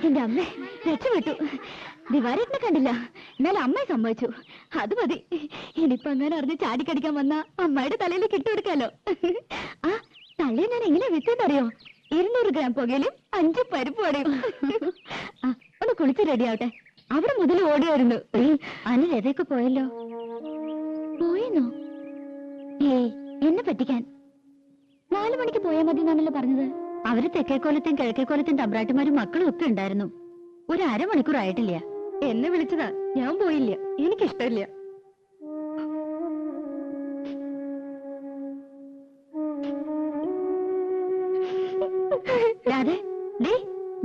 എന്റെ അമ്മ രക്ഷപ്പെട്ടു. ദിവാരേട്ടനെ കണ്ടില്ല, എന്നാലും അമ്മയെ സമ്മതിച്ചു. അത് മതി. ഇനിയിപ്പൊ അങ്ങനെ അറിഞ്ഞ് ചാടിക്കടിക്കാൻ വന്ന അമ്മയുടെ തലയിലേക്ക് ഇട്ടുകൊടുക്കാലോ. ആ തലയിൽ ഞാൻ എങ്ങനെ വിറ്റെന്നറിയോ? 200 ഗ്രാം പുകയിലും 5 പരിപ്പ് വടയും. ഒന്ന് കുളിച്ച് റെഡി ആവട്ടെ. അവിടെ മുതൽ ഓടിയായിരുന്നു. അനിൽ എതൊക്കെ പോയല്ലോ. പോയെന്നോ? ഏയ് എന്നെ പറ്റിക്കാൻ. 4 മണിക്ക് പോയാൽ മതി എന്നാണല്ലോ പറഞ്ഞത്. അവര് തെക്കേക്കോലത്തും കിഴക്കേക്കോലത്തും തമ്പ്രാട്ടിമാരും മക്കളും ഒക്കെ ഉണ്ടായിരുന്നു. ഒരു 1/2 മണിക്കൂർ ആയിട്ടില്ല. എന്നെ വിളിച്ചതാ, ഞാൻ പോയില്ല. എനിക്കിഷ്ടമില്ല.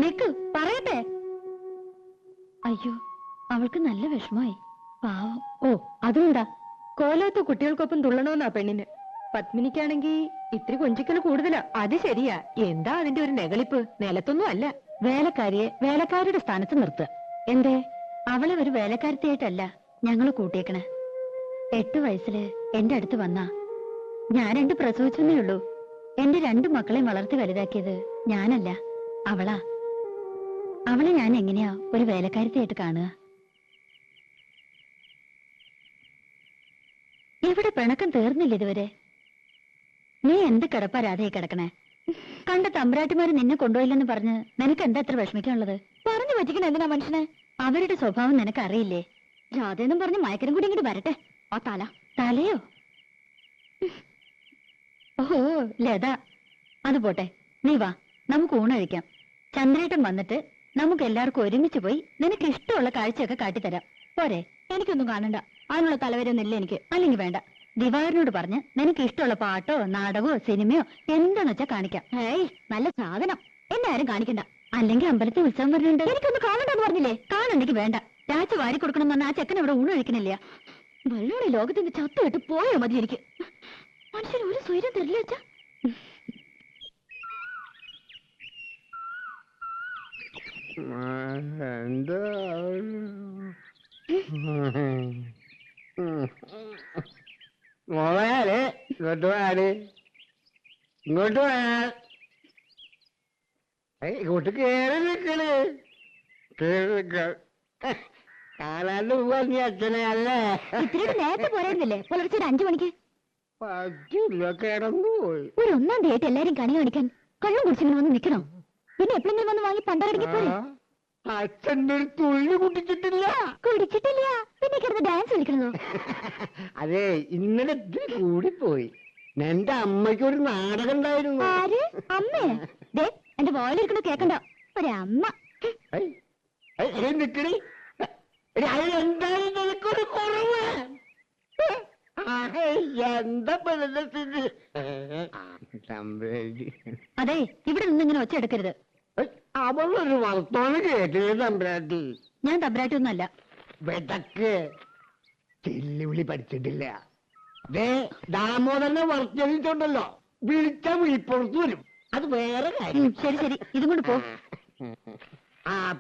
നിക്ക് പറയട്ടെ. അയ്യോ, അവൾക്ക് നല്ല വിഷമായി. പാവം. ഓ അതുകൊണ്ടാ കോലത്ത് കുട്ടികൾക്കൊപ്പം തുള്ളണമെന്നാ പെണ്ണിന്. പത്മിനിക്കാണെങ്കി ഇത്തിരി കൊഞ്ചിക്കൽ കൂടുതലാ. അത് ശരിയാ. എന്താ അതിന്റെ ഒരു നെകളിപ്പ്? നിലത്തൊന്നും അല്ല. വേലക്കാരിയെ വേലക്കാരുടെ സ്ഥാനത്ത് നിർത്തുക. എന്തേ? അവളെ ഒരു വേലക്കാരത്തിയായിട്ടല്ല ഞങ്ങള് കൂട്ടിയേക്കണേ. 8 വയസ്സില് എന്റെ അടുത്ത് വന്നാ. ഞാൻ 2 പ്രസവിച്ചെന്നേ ഉള്ളൂ. എന്റെ 2 മക്കളെയും വളർത്തി വലുതാക്കിയത് ഞാനല്ല, അവളാ. അവളെ ഞാൻ എങ്ങനെയാ ഒരു വേലക്കാരത്തിയായിട്ട് കാണുക? ഇവിടെ പിണക്കം തീർന്നില്ല ഇതുവരെ. നീ എന്ത് കിടപ്പാ രാധയെ കിടക്കണേ? കണ്ട തമ്പ്രാട്ടിമാര് നിന്നെ കൊണ്ടുപോയില്ലെന്ന് പറഞ്ഞ് നിനക്ക് എന്താ എത്ര വിഷമിക്കാനുള്ളത്? പറഞ്ഞു പറ്റിക്കണ എന്തിനാ മനുഷ്യനെ? അവരുടെ സ്വഭാവം നിനക്ക് അറിയില്ലേ? രാധയെന്നും പറഞ്ഞ് മയക്കരം കൂടി ഇങ്ങോട്ട് വരട്ടെ. ആ തലയോ? ഓഹോ ലത, അത് പോട്ടെ. നീ വാ, നമുക്ക് ഊണഴിക്കാം. ചന്ദ്രേട്ടൻ വന്നിട്ട് നമുക്ക് എല്ലാവർക്കും ഒരുമിച്ച് പോയി നിനക്ക് ഇഷ്ടമുള്ള കാഴ്ചയൊക്കെ കാട്ടിത്തരാം. പോരെ? എനിക്കൊന്നും കാണണ്ട. അതിനുള്ള തലവരൊന്നുമില്ല എനിക്ക്. അല്ലെങ്കിൽ വേണ്ട. ദിവാകരനോട് പറഞ്ഞ് നിനക്ക് ഇഷ്ടമുള്ള പാട്ടോ നാടകമോ സിനിമയോ എന്താന്ന് വെച്ചാ കാണിക്കാം. ഏയ് നല്ല സാധനം. എന്നെ ആരും കാണിക്കണ്ട. അല്ലെങ്കിൽ അമ്പലത്തിൽ ഉത്സവം വരുന്നുണ്ട്. എനിക്കൊന്നും കാണണ്ടെന്ന് പറഞ്ഞില്ലേ? കാണണ്ടെങ്കിൽ വേണ്ട. രാജ വാരി കൊടുക്കണം എന്ന് പറഞ്ഞാൽ ആ ചെക്കൻ ഇവിടെ ഊണ് കഴിക്കണില്ല. വെള്ളോടെ ലോകത്തിന്റെ ചത്തുവിട്ട് പോയോ മതി എനിക്ക്. മനുഷ്യന് ഒരു സ്വൈര്യം തരില്ല വെച്ചാ. എന്താ മോളെ ഇങ്ങോട്ട് പോയാല് ഇങ്ങോട്ട് പോയാൽ ഇങ്ങോട്ട് കേറി നിക്കണ്. കാണാണ്ട് പോവാ നീ അച്ഛനെ അല്ലേ? നേരത്തെ പോരായിരുന്നില്ലേ? പുലർച്ചെ 5 മണിക്ക് പറ്റില്ല, കിടന്നു പോയി. ഒരു 1-ാം തീയതി എല്ലാരും കണി കാണിക്കാൻ കള്ളം കുടിച്ചിങ്ങനെ വന്ന് നിൽക്കണോ? പിന്നെ എപ്പോഴെങ്കിലും വന്ന് വാങ്ങി പണ്ടരടിക്ക് പോലെ. അച്ഛൻ്റെ ഒരു തുള്ളി കുടിച്ചിട്ടില്ല. പിന്നെ കിടന്ന് ഡാൻസ് കളിക്കണോ? അതെ, ഇന്നലെ കൂടിപ്പോയി. എന്റെ അമ്മയ്ക്ക് ഒരു നാടകം ഉണ്ടായിരുന്നു. ആര്? അമ്മേ? എന്റെ വോയിലിരിക്കണോ കേക്കണ്ട. ഒരമ്മ നിക്കടി. എന്തായാലും നിനക്കൊരു കുറവ്. എന്താ സ്ഥിതി? അതെ, ഇവിടെ നിന്ന് ഇങ്ങനെ ഒച്ച എടുക്കരുത്. അവളൊരു വർത്തമാനം കേട്ടില്ല തമ്പ്രാട്ടി. ഞാൻ തമ്പ്രാട്ടി ഒന്നുമല്ല. വെതക്ക് ചെല്ലുവിളി പഠിച്ചിട്ടില്ല. ദാമോദരനെ വർത്തിച്ചുണ്ടല്ലോ, വിളിച്ച വിളിപ്പുറത്ത് വരും. അത് വേറെ കാര്യം. ശരി ശരി, ഇതും കൊണ്ട് പോ.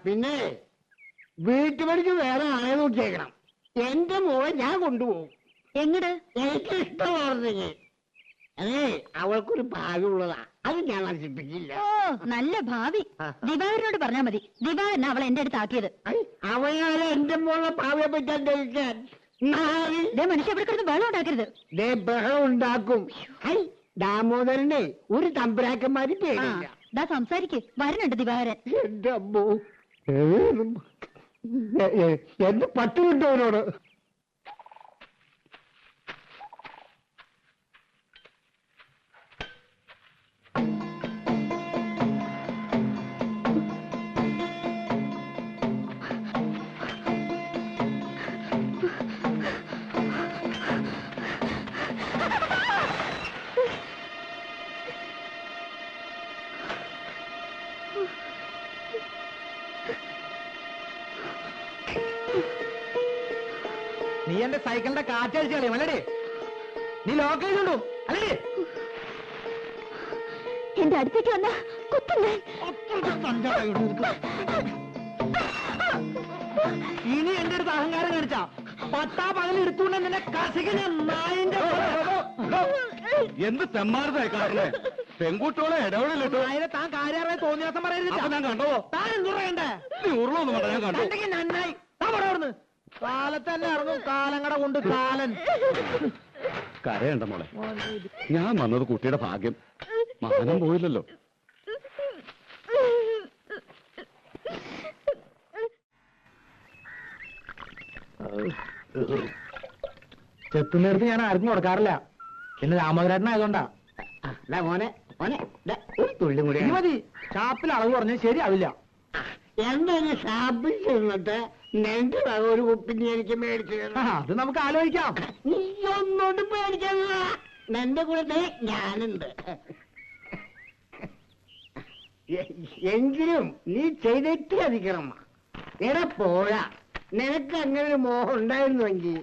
പിന്നെ വീട്ടുപണിക്ക് വേറെ ആളെ നോക്കിയേക്കണം. എന്റെ മോളെ ഞാൻ കൊണ്ടുപോകും. എങ്ങട്? എനിക്ക് ഇഷ്ടമാർന്നെങ്കിൽ. അതെ, അവൾക്കൊരു ഭാവി ഉള്ളതാ. അത് ഞാൻ നശിപ്പിക്കില്ല. ഓ നല്ല ഭാവി. ദിവാകരനോട് പറഞ്ഞാ മതി. ദിവാകരൻ അവളെ എന്റെ അടുത്ത് ആക്കിയത്. അവയാലെ എന്റെ മോളെ ഭാവിയെ പറ്റാൻ ധരിക്കാൻ മനുഷ്യ എവിടെ കിടന്ന് ബഹളം ഉണ്ടാക്കരുത്. ബഹളം ഉണ്ടാക്കും. ദാമോദരനെ ഒരു തമ്പുരാക്കന്മാര് പേടില്ല. സംസാരിക്ക്. വരുന്നുണ്ട് ദിവാകരൻ. എന്റെ അമ്മോ, എന്റെ പട്ട് കിട്ടവനോട്. നീ എന്റെ സൈക്കിളിന്റെ കാറ്റടിച്ച് കളയും അല്ലേ? നീ ലോക്ക് ചെയ്തുണ്ടോ അല്ലേ? എന്റെ അടുത്തേക്ക് വന്ന ഇനി എന്റെ അടുത്ത് അഹങ്കാരം കാണിച്ചാ 10 പകൽ എടുത്തുകൊണ്ട് നിന്നെ കസികനെ നായിന്റെ എന്ത് തെമ്മാർത്തായി കാണുന്നേ. പെൺകുട്ടികളെ ഇടപെടലിട്ടോ താൻ കാര്യമായി തോന്നിയാസം പറയരുത്. ഞാൻ കണ്ടോ താൻ എന്തുറയണ്ടേ നീ ഉരുളൊന്നും കണ്ടോ ഞാൻ കണ്ടു നന്നായി താൻ പറയന്ന് കാലത്ത് തന്നെ ഇറങ്ങും കാലങ്ങട കൊണ്ട് കാലൻ. കരയണ്ട മോളെ, ഞാൻ വന്നത് കുട്ടിയുടെ ഭാഗ്യം. മാനം പോയില്ലല്ലോ. ചെത്തുന്നേരത്ത് ഞാൻ ആർക്കും കൊടുക്കാറില്ല. പിന്നെ രാമകരാട്ടനായതുകൊണ്ടാ. മോനെ മോനെ ഒരു തുള്ളി കൂടി മതി. ഷാപ്പിൽ അളവ് പറഞ്ഞാൽ ശരിയാവില്ല. എന്തൊരു ഷാപ്പിൽ ചെന്നിട്ട് നിന്റെ വക ഒരു കുപ്പിന് എനിക്ക് മേടിച്ചു. അത് നമുക്ക് ആലോചിക്കാം. നീ ഒന്നോട്ട് പേടിക്കണ്ട, നിന്റെ കൂടെ ഞാനുണ്ട്. എങ്കിലും നീ ചെയ്തിട്ട് അധികണം. എടാ പോരാ, നിനക്ക് അങ്ങനെ ഒരു മോഹം ഉണ്ടായിരുന്നുവെങ്കിൽ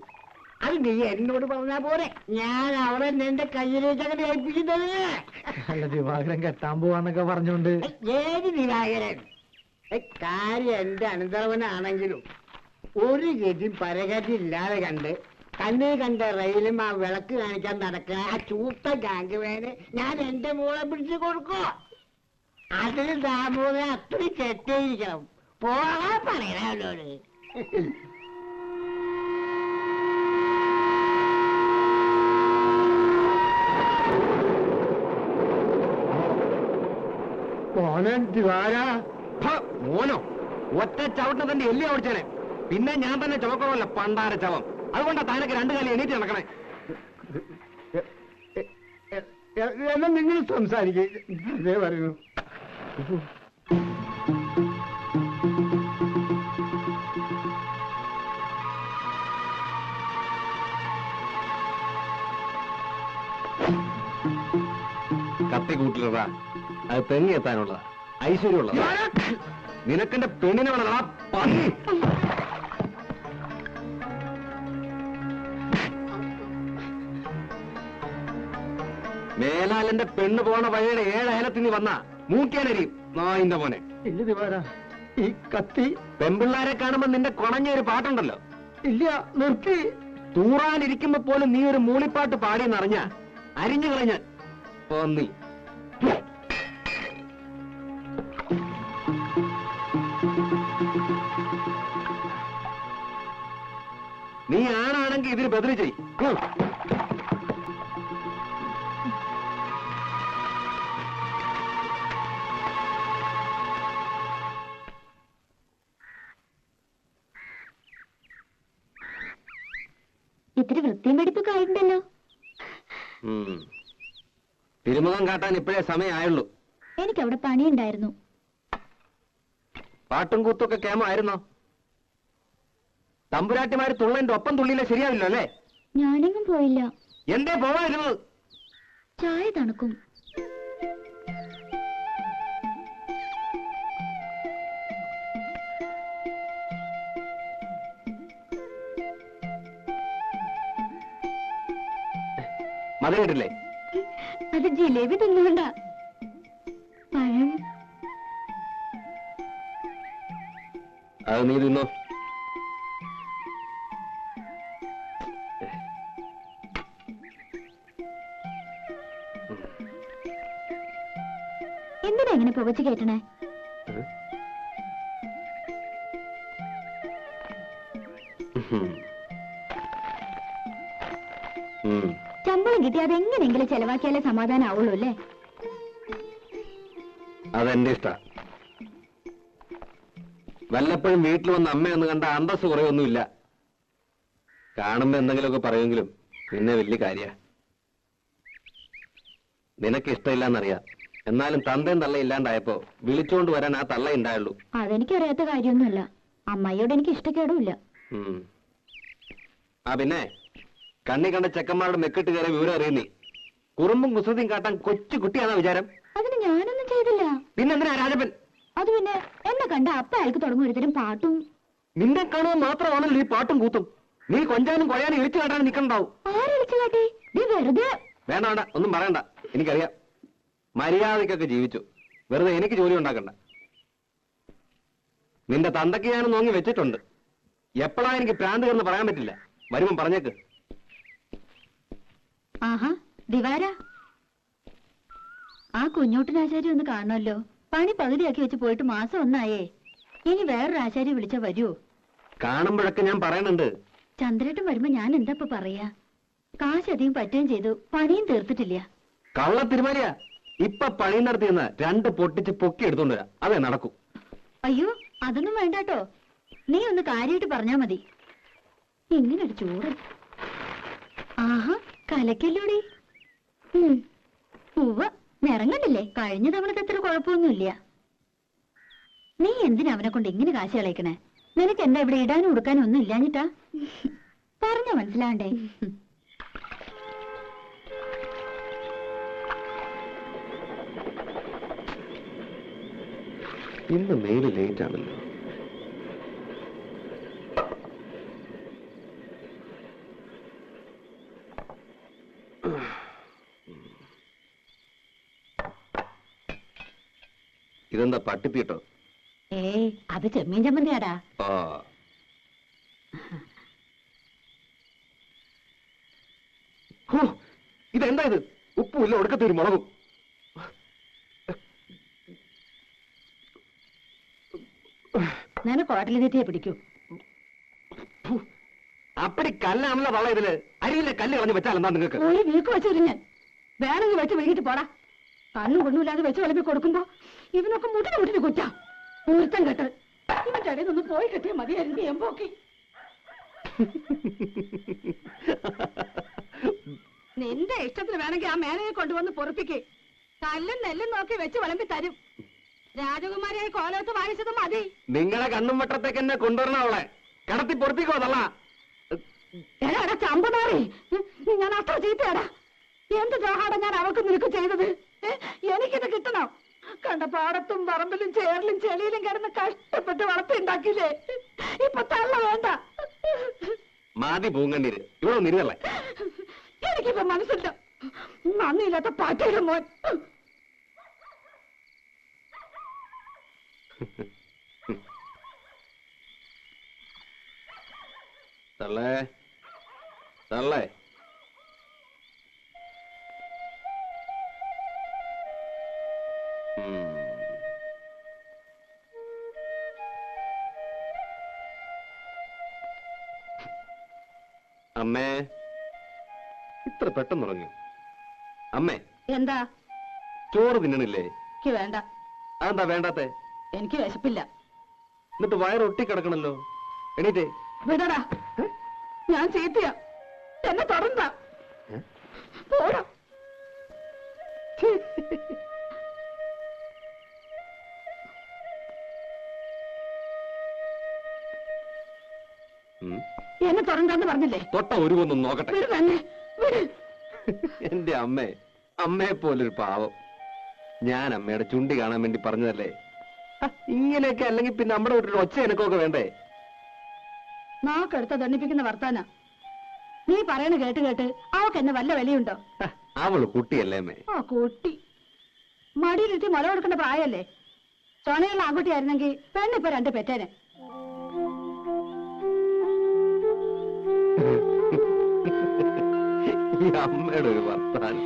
അത് നീ എന്നോട് പറഞ്ഞാ പോരെ. ഞാൻ അവിടെ നിന്റെ കയ്യിലേക്ക് അങ്ങനെ ഏൽപ്പിക്കുന്നത്. അല്ല, ദിവാകരൻ കെട്ടാൻ പോവാന്നൊക്കെ പറഞ്ഞോണ്ട്. ഏത് ദിവാകരൻ? കാര്യം എന്റെ അനന്തരവനാണെങ്കിലും ഒരു ഗതി പരഗതി ഇല്ലാതെ കണ്ട് കണ്ണിൽ കണ്ട റെയിലും ആ വിളക്ക് കാണിക്കാൻ നടക്കുന്ന ആ ചൂത്ത ഗാംഗുവേന് ഞാൻ എന്റെ മോളെ പിടിച്ചു കൊടുക്കോ? അതിന് ദാമോദരൻ അത്രയും ചെറ്റേയിരിക്കണം. പോകാൻ പറയണ അവനോട്. മോനോ ഒറ്റ ചവിട്ടിന് തന്റെ എല്ലി ഓടിച്ചേനെ. പിന്നെ ഞാൻ തന്നെ ചുമക്കണമല്ല പണ്ടാര ചവം. അതുകൊണ്ടാ താനൊക്കെ രണ്ടു കാലം എണീറ്റ് നടക്കണേ. എന്നാ നിങ്ങൾ സംസാരിക്കേ പറയുന്നു. കത്തി കൂട്ടിലതാ, അത് തെങ്ങി എത്താനുള്ളതാ, ഐശ്വര്യമുള്ളതാ. നിനക്കെന്റെ പെണ്ണിനെ വേണതാ പന്നി. മേലാലെന്റെ പെണ്ണ് പോണ വഴിയുടെ 7 അയലത്തിൽ നീ വന്നാ മൂക്കേനരിയും നായിന്റെ മോനെ. ഇല്ല ദിവാര, ഈ കത്തി പെമ്പിള്ളാരെ കാണുമ്പോ നിന്റെ കുണഞ്ഞ ഒരു പാട്ടുണ്ടല്ലോ. ഇല്ല, നിർത്തി. തൂറാനിരിക്കുമ്പോ പോലും നീ ഒരു മൂളിപ്പാട്ട് പാടിയെന്നറിഞ്ഞ അരിഞ്ഞു കളഞ്ഞ പന്നി. നീ ആണാണെങ്കിൽ ഇതിന് ബദലി ചെയ്. ഇത്തിരി വൃത്തിയും വെടിപ്പൊക്കെ ആയിട്ടുണ്ടല്ലോ. തിരുമുഖം കാട്ടാൻ ഇപ്പോഴേ സമയമായുള്ളൂ. എനിക്കവിടെ പണിയുണ്ടായിരുന്നു. പാട്ടും കൂത്തൊക്കെ കേമായിരുന്നോ? തമ്പുരാട്ടിമാര് തുള്ളന്റെ ഒപ്പം തുള്ളിയില്ല ശരിയാവില്ലോ അല്ലേ? ഞാനെങ്ങും പോയില്ല. എന്തേ പോവായിരുന്നത്? ചായ തണുക്കും. മത കേട്ടില്ലേ? അത് ജിലേബി തിന്നുകൊണ്ട. പഴം അത് നീ തിന്നോ. എന്തിനാ ഇങ്ങനെ പുകച്ചു കേട്ടണേ? ശമ്പളം കിട്ടി അതെങ്ങനെയെങ്കിലും ചെലവാക്കിയാലേ സമാധാനം ആവുള്ളൂ അല്ലേ? അതെന്റെ ഇഷ്ട. വല്ലപ്പോഴും വീട്ടിൽ വന്ന് അമ്മയൊന്ന് കണ്ട അന്തസ് കുറയൊന്നുമില്ല. കാണുമ്പോ എന്തെങ്കിലുമൊക്കെ പറയുമെങ്കിലും പിന്നെ വലിയ കാര്യ. നിനക്ക് ഇഷ്ടമില്ലാന്നറിയാം. എന്നാലും തന്തയും തള്ള ഇല്ലാണ്ടായപ്പോ വിളിച്ചോണ്ട് വരാൻ ആ തള്ള ഉണ്ടായുള്ളൂ. അതെനിക്കറിയാത്ത കാര്യമൊന്നുമല്ല. അമ്മയോട് എനിക്ക് ഇഷ്ടക്കേടുമില്ല. ആ പിന്നെ കണ്ണി കണ്ട ചെക്കന്മാരുടെ മെക്കിട്ട് കയറി വിവരം അറിയുന്നേ. കുറുമ്പും കുസൃതിയും കാട്ടാൻ കൊച്ചു കുട്ടിയാണോ വിചാരം? അതിന് ഞാനൊന്നും ചെയ്തില്ല. പിന്നെന്തിനാ രാജപ്പൻ? അത് പിന്നെ എന്നെ കണ്ട അപ്പ അയാൾക്ക് തുടങ്ങും ഒരുതരം പാട്ടും. നിന്നെ കാണുമ്പോൾ മാത്രമാണല്ലോ ഈ പാട്ടും കൂത്തും. നീ കൊഞ്ചാനും കൊഴയാനും ഇളിച്ചു കാട്ടാനും നിൽക്കണ്ടാവും. ആരളിച്ചു കാട്ടി? നീ വെറുതെ. വേണ്ട വേണ്ട, ഒന്നും പറയണ്ട. എനിക്കറിയാം. മര്യാദക്കൊക്കെ ജീവിച്ചു. വെറുതെ എനിക്ക് ജോലി ഉണ്ടാക്കണ്ട. നിന്റെ തന്തയ്ക്ക് ഞാൻ നോങ്ങി വെച്ചിട്ടുണ്ട്. എപ്പോഴാ എനിക്ക് പ്രാന്ത് എന്ന് പറയാൻ പറ്റില്ല. വരുമ്പം പറഞ്ഞേക്ക്. ആഹാ ദിവാര, ആ കുഞ്ഞോട്ടനാശാരി ഒന്ന് കാണണമല്ലോ. പണി പകുതിയാക്കി വെച്ച് പോയിട്ട് മാസം ഒന്നായേ. ഇനി വേറൊരു ആശാരി വിളിച്ചാ വരുമോ? കാണുമ്പോഴൊക്കെ ഞാൻ പറയുന്നുണ്ട്. ചന്ദ്രേട്ടൻ വരുമ്പോ ഞാൻ എന്താ ഇപ്പൊ പറയാ? കാശ് അധികം പറ്റുകയും ചെയ്തു, പണിയും തീർത്തിട്ടില്ല. കള്ള തിരുമാലിയാ. ഇപ്പൊ പണി നടത്തിയെന്ന് 2 പൊട്ടിച്ച് പൊക്കി എടുത്തോണ്ട് വരാം. അതേ നടക്കൂ. അയ്യോ അതൊന്നും വേണ്ടാട്ടോ. നീ ഒന്ന് കാര്യമായിട്ട് പറഞ്ഞാ മതി. ഇങ്ങനൊരു ചോറ്. ആഹാ കലക്കല്ലോടി. ഉവ്വ നിറങ്ങണ്ടില്ലേ? കഴിഞ്ഞ തവണത്തെ അത്ര കുഴപ്പമൊന്നുമില്ല. നീ എന്തിനാ അവനെ കൊണ്ട് ഇങ്ങനെ കാശ് കളയിക്കണേ? നിനക്ക് എന്താ ഇവിടെ ഇടാനും ഉടുക്കാനും ഒന്നും ഇല്ലാഞ്ഞിട്ടാ? പറഞ്ഞ മനസ്സിലാണ്ടേ? ഇന്ന് മെയില് ലേറ്റ് ആണല്ലോ. ഇതെന്താ പട്ടിത്തീട്ടോ? ഏയ് അത് ചെമ്മീൻ ചമ്മന്തിയാടാ. ആ ഇതെന്താ ഇത്? ഉപ്പുമില്ല, ഒടുക്കത്തെ ഒരു മുളകും. നിനക്ക് ഹോട്ടലിൽ തെറ്റിയെ പിടിക്കൂ. അപ്പടി കല്ലാണല്ലോ തള്ള ഇതില്. അരിയിലെ കല്ല് കളഞ്ഞ് വെച്ചാൽ എന്താ നിങ്ങൾക്ക്? ഒരു വീക്ക് വെച്ചു ഞാൻ വേണമെങ്കിൽ വെച്ച് വൈകിട്ട് പോടാ. കണ്ണും കൊണ്ടുമില്ലാതെ വെച്ച് വിളമ്പി കൊടുക്കുമ്പോ ഇവനൊക്കെ മുട്ടിന് കുറ്റാ. പൂർത്തം കെട്ട് ഇവന്റെ ഇടയിൽ നിന്ന് പോയി കെട്ടിയ മതിയായിരുന്നു എമ്പോക്കി. നിന്റെ ഇഷ്ടത്തിന് വേണമെങ്കിൽ ആ മേനയെ കൊണ്ടുവന്ന് പൊറപ്പിക്ക്. കല്ലും നെല്ലും നോക്കി വെച്ച് വിളമ്പി തരും. രാജകുമാരിയായി കോലത്ത് വാങ്ങിച്ചത് മതി. നിങ്ങളെ കണ്ണും വട്ടത്തേക്ക് എന്നെ കൊണ്ടുവരണ അവളെ കടത്തി പൊറപ്പിക്കോ തള്ള. എടാ ചമ്പ മാറി. ഞാൻ അത്ര ചീത്തയാടാ. എന്ത് ദ്രോഹാടാ ഞാൻ അവൾക്ക് നിനക്ക് ചെയ്തത്? എനിക്കിത് കിട്ടണം. കണ്ട പാടത്തും പറമ്പിലും ചേറിലും ചെളിയിലും കിടന്ന് കഷ്ടപ്പെട്ട് വളർത്തിണ്ടാക്കിയില്ലേ? ഇപ്പൊ തള്ള വേണ്ട. മാതി പൂങ്കണ്ണീര് ഇവിടെ നിരുതല്ലേ. എനിക്കിപ്പോ മനസ്സില്ല. നന്ദിയില്ലാത്ത പാറ്റയുടെ മോൻ. തള്ളേ തള്ളേ അമ്മേ, ഇത്ര പെട്ടെന്ന് ഉറങ്ങി? അമ്മേ എന്താ? ചോറ് തിന്നണില്ലേ? എനിക്ക് വേണ്ട. അതെന്താ വേണ്ടാത്തെ? എനിക്ക് വിശപ്പില്ല. എന്നിട്ട് വയറൊട്ടി കിടക്കണല്ലോ. എണീറ്റേ. വിടടാ, ഞാൻ ചീത്തയാ. എന്നെ തുടർന്ന പോടാ. എന്നെ തുടർന്ന് പറഞ്ഞില്ലേ? തൊട്ട ഒരു കൊന്നും നോക്കട്ടെ. വിട് തന്നെ, വിട്. എന്റെ അമ്മേ, അമ്മയെ പോലൊരു പാവം. ഞാൻ അമ്മയുടെ ചുണ്ടി കാണാൻ വേണ്ടി പറഞ്ഞതല്ലേ. ഇങ്ങനെയൊക്കെ അല്ലെങ്കിൽ പിന്നെ നമ്മുടെ വീട്ടിൽ ഒച്ച എനക്കൊക്കെ വേണ്ടേ? നാക്കെടുത്ത ദണ്ണിപ്പിക്കുന്ന വർത്താന നീ പറയണ കേട്ട് കേട്ട് അവക്ക് എന്നെ വല്ല വിലയുണ്ടോ? അവള് കുട്ടിയല്ലേ അമ്മേ? ആ കുട്ടി മടിയിലിട്ട് മുല കൊടുക്കേണ്ട പ്രായല്ലേ? ചൊണയുള്ള ആൺകുട്ടിയായിരുന്നെങ്കിൽ പെണ്ണിപ്പോ 2 പെറ്റേനെ. ഈ അമ്മയുടെ ഒരു വർത്താനം.